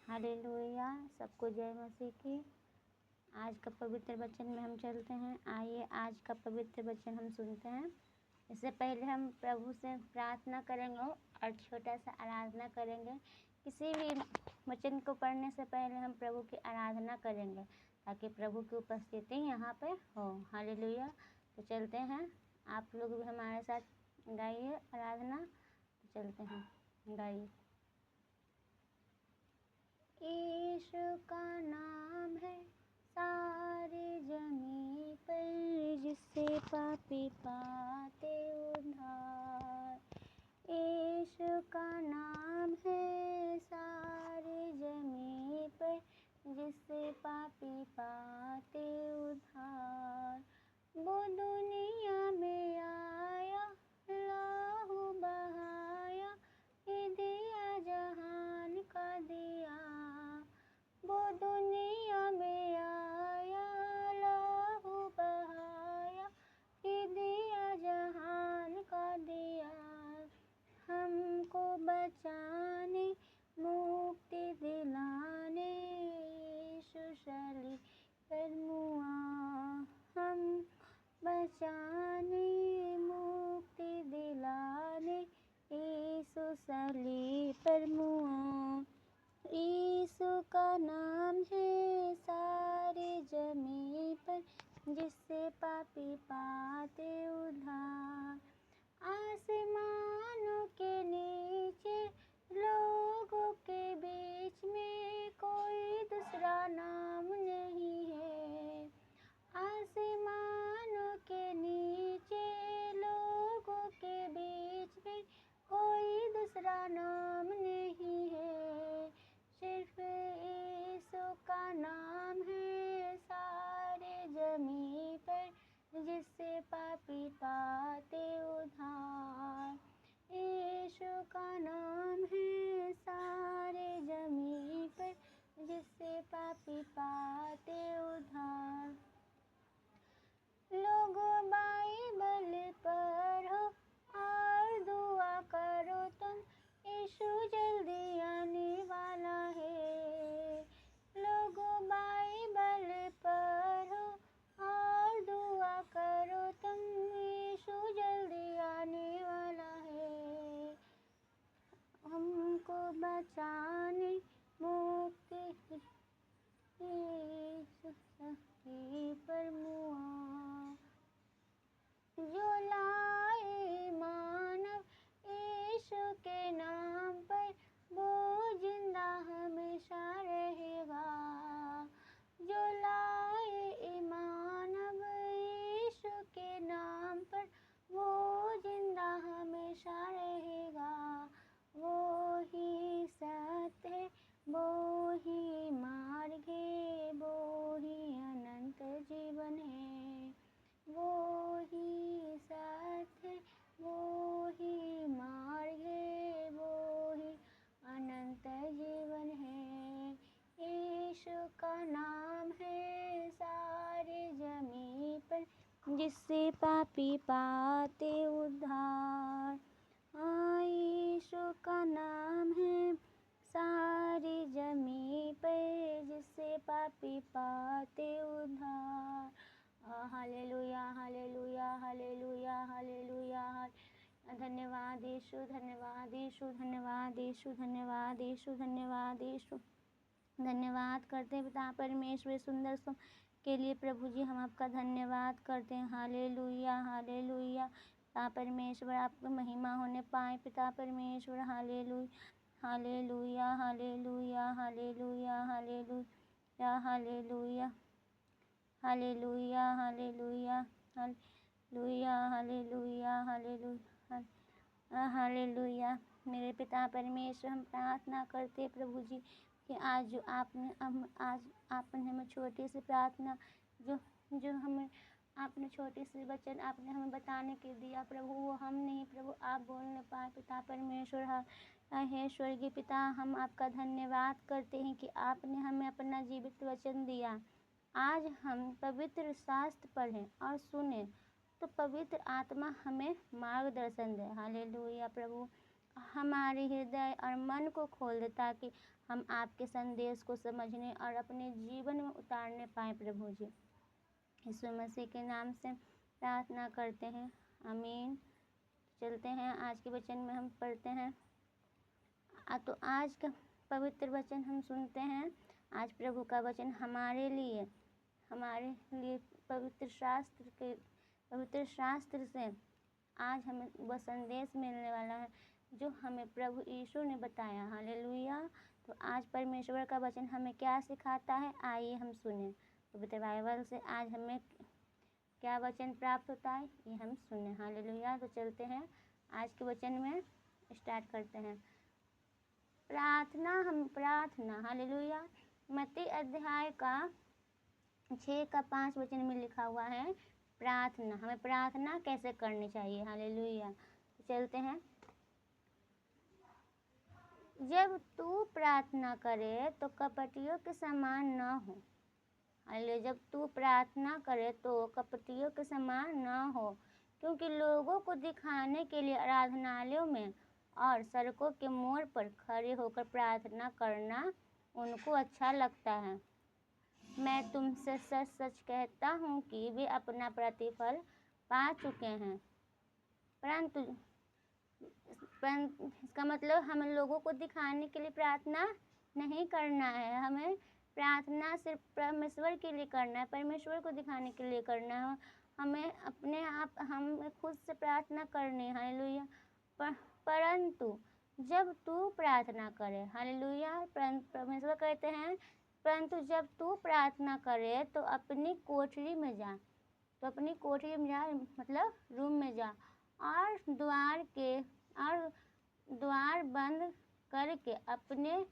Hallelujah. सबको जय मसीह की। आज का पवित्र वचन में हम चलते हैं। आइए आज का पवित्र वचन हम सुनते हैं। इससे पहले हम प्रभु से प्रार्थना करेंगे और छोटा सा आराधना करेंगे। किसी भी वचन को पढ़ने से पहले हम प्रभु की आराधना करेंगे ताकि प्रभु की उपस्थिति यहाँ पे हो। हालेलुया। तो चलते हैं, आप लोग भी हमारे साथ गाइए आराधना। तो चलते हैं, गाइए। यीशु का नाम है सारी जमीन पर, जिससे पापी पाते उद्धार। यीशु का नाम है सारी जमीन पर, जिससे पापी पाते उद्धार। वो दुनिया में आया, लहू बहाया, ये दिया जहान का दिया। वो दुनिया में आया, लहू बहाया, ये दिया जहान का दिया। हमको बचाने, मुक्ति दिलाने, यीशु शरीर पर मुआ। हम बचाने, मुक्ति दिलाने, यीशु सलीब पर मुआ। यीशु का नाम है सारी जमीन पर, जिससे पापी पाते उद्धार। आसमानों के नीचे, लोगों के बीच में, कोई दूसरा नाम नहीं है। आसमानों के नीचे, लोगों के बीच में, कोई दूसरा नाम नहीं है। सिर्फ यीशु का नाम है सारे जमीन पर, जिससे पापी पाते उद्धार। यीशु का नाम है सारे जमीन पर, जिससे पापी पाते उद्धार। लोगों बाइबल पढ़ो और दुआ करो तुम, यीशु जल्दी आने वाला है। लोगों बाइबल पढ़ो और दुआ करो तुम, यीशु जल्दी आने वाला है। हमको बचाने, मुक्ति यीशु सलीब पर मुआ। जो लाए मानव यीशु के नाम पर, वो जिंदा हमेशा रहेगा। जो लाए मानव यीशु के नाम पर, वो जिंदा हमेशा रहेगा। वो ही सत्य है, वो ही मार्ग है, वो ही अनंत जीवन है। वो ही सत्य है, वो ही मार्ग है, वो ही अनंत जीवन है। यीशु का नाम है सारी जमीन पर, जिससे पापी पाते उद्धार। यीशु का नाम है सारी जमीन पर, जिससे पापी पाते उद्धार। Hallelujah, hallelujah, hallelujah, hallelujah. धन्यवाद यीशु, धन्यवाद यीशु, धन्यवाद यीशु, धन्यवाद यीशु, धन्यवाद यीशु। धन्यवाद करते हैं पिता परमेश्वर सुंदर सो के लिए। प्रभु जी हम आपका धन्यवाद करते हैं। Hallelujah, hallelujah. पिता परमेश्वर आपको महिमा होने पाए पिता परमेश्वर। Hallelujah, hallelujah, hallelujah, hallelujah, hallelujah, hallelujah, hallelujah, hallelujah, hallelujah, hallelujah, hallelujah, hallelujah. मेरे पिता परमेश्वर हम प्रार्थना करते प्रभु जी कि आज जो आपने हमें छोटी सी प्रार्थना जो हमें आपने छोटी सी वचन आपने हमें बताने के दिया प्रभु, वो हम नहीं प्रभु आप बोलने पाए पिता परमेश्वर। हे स्वर्गीय पिता हम आपका धन्यवाद करते हैं कि आपने हमें अपना जीवित वचन दिया। आज हम पवित्र शास्त्र पढ़ें और सुने तो पवित्र आत्मा हमें मार्गदर्शन दे। हालेलुया प्रभु। हमारे हृदय और मन को खोल दे, ताकि हम आपके संदेश को समझने और अपने जीवन में उतारने पाएँ प्रभु जी। यीशु मसीह के नाम से प्रार्थना करते हैं, आमीन। चलते हैं आज के वचन में, हम पढ़ते हैं। तो आज का पवित्र वचन हम सुनते हैं। आज प्रभु का वचन हमारे लिए पवित्र शास्त्र से आज हमें वह संदेश मिलने वाला है जो हमें प्रभु यीशु ने बताया। हालेलुया। तो आज परमेश्वर का वचन हमें क्या सिखाता है, आइए हम सुने। पवित्र बाइबल से आज हमें क्या वचन प्राप्त होता है, ये हम सुने। हालेलुया। तो चलते हैं आज के वचन में, स्टार्ट करते हैं। प्रार्थना। हालेलुया। मत्ती अध्याय का 6 का 5 वचन में लिखा हुआ है प्रार्थना। हमें प्रार्थना कैसे करनी चाहिए। हालेलुया। तो चलते हैं। जब तू प्रार्थना करे तो कपटियों के समान न हो। हालेलुया। जब तू प्रार्थना करे तो कपटियों के समान न हो, क्योंकि लोगों को दिखाने के लिए आराधनालयों में और सड़कों के मोड़ पर खड़े होकर प्रार्थना करना उनको अच्छा लगता है। मैं तुमसे सच सच कहता हूँ कि वे अपना प्रतिफल पा चुके हैं। परंतु इसका मतलब हमें लोगों को दिखाने के लिए प्रार्थना नहीं करना है। हमें प्रार्थना सिर्फ परमेश्वर के लिए करना है, परमेश्वर को दिखाने के लिए करना है। हमें अपने आप हम खुद से प्रार्थना करनी है। हालेलुया। परंतु जब तू प्रार्थना करे, हालेलुया, परमेश्वर कहते हैं, परंतु जब तू प्रार्थना करे तो अपनी कोठरी में जा। तो अपनी कोठरी में जा मतलब रूम में जा, और द्वार बंद करके अपने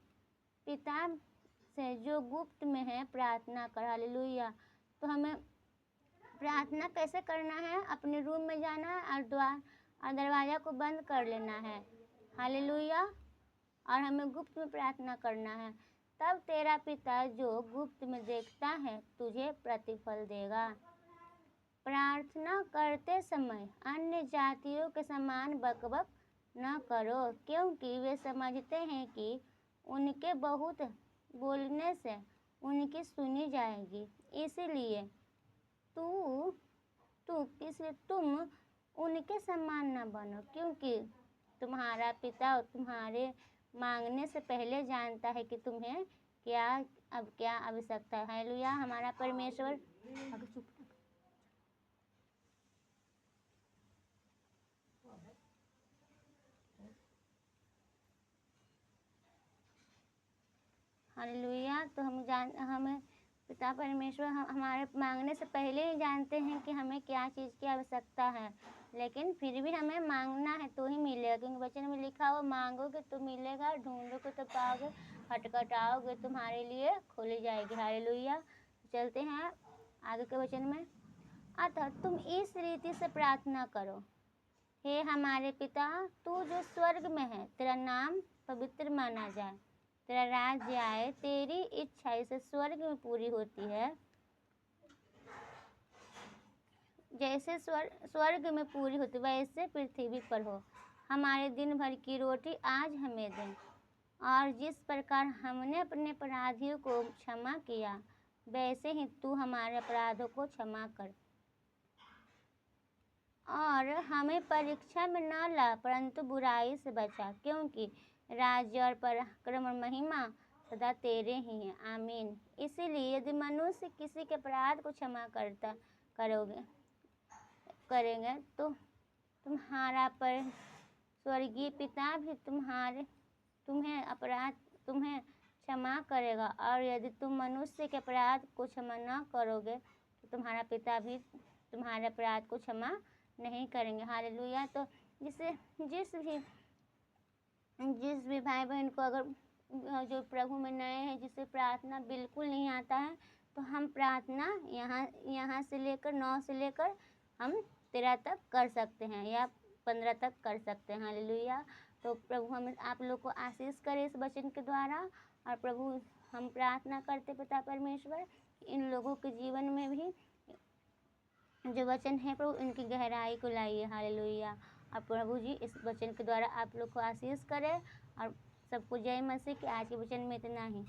पिता से जो गुप्त में है प्रार्थना कर। हालेलुया। तो हमें प्रार्थना कैसे करना है, अपने रूम में जाना है और दरवाज़ा को बंद कर लेना है। हालेलुया। और हमें गुप्त में प्रार्थना करना है, तब तेरा पिता जो गुप्त में देखता है तुझे प्रतिफल देगा। प्रार्थना करते समय अन्य जातियों के समान बकबक न करो, क्योंकि वे समझते हैं कि उनके बहुत बोलने से उनकी सुनी जाएगी। इसलिए तुम उनके समान न बनो, क्योंकि तुम्हारा पिता तुम्हारे मांगने से पहले जानता है कि तुम्हें क्या आवश्यकता है। हालेलुया। हमारा परमेश्वर हालेलुया। तो हमें पिता परमेश्वर हमारे मांगने से पहले ही जानते हैं कि हमें क्या चीज़ की आवश्यकता है, लेकिन फिर भी हमें मांगना है तो ही मिलेगा, क्योंकि वचन में लिखा हुआ, मांगोगे तो मिलेगा, ढूंढोगे तो पाओगे, खटखटाओगे तुम्हारे लिए खोली जाएगी। हालेलुया। चलते हैं आगे के वचन में। अतः तुम इस रीति से प्रार्थना करो, हे हमारे पिता, तू जो स्वर्ग में है, तेरा नाम पवित्र माना जाए, तेरा राज्य आए, तेरी इच्छा इसे स्वर्ग में पूरी होती है जैसे स्वर्ग में पूरी होती वैसे पृथ्वी पर हो। हमारे दिन भर की रोटी आज हमें दें, और जिस प्रकार हमने अपने अपराधियों को क्षमा किया, वैसे ही तू हमारे अपराधों को क्षमा कर, और हमें परीक्षा में न ला, परंतु बुराई से बचा, क्योंकि राज्य और पराक्रम और महिमा सदा तेरे ही हैं। आमीन। इसीलिए यदि मनुष्य किसी के अपराध को क्षमा करेंगे तो तुम्हारा पर स्वर्गीय पिता भी तुम्हें क्षमा करेगा, और यदि तुम मनुष्य के अपराध को क्षमा न करोगे तो तुम्हारा पिता भी तुम्हारे अपराध को क्षमा नहीं करेंगे। हालेलुया। तो जिस भी भाई बहन को अगर जो प्रभु में नए हैं, जिसे प्रार्थना बिल्कुल नहीं आता है, तो हम प्रार्थना यहाँ से लेकर 9 से लेकर हम 13 तक कर सकते हैं, या 15 तक कर सकते हैं। हालेलुया। तो प्रभु हमें आप लोग को आशीष करे इस वचन के द्वारा। और प्रभु हम प्रार्थना करते पिता परमेश्वर, इन लोगों के जीवन में भी जो वचन है प्रभु इनकी गहराई को लाइए। हालेलुया। और प्रभु जी इस वचन के द्वारा आप लोग को आशीष करें और सबको जय मसीह की। आज के वचन में इतना ही।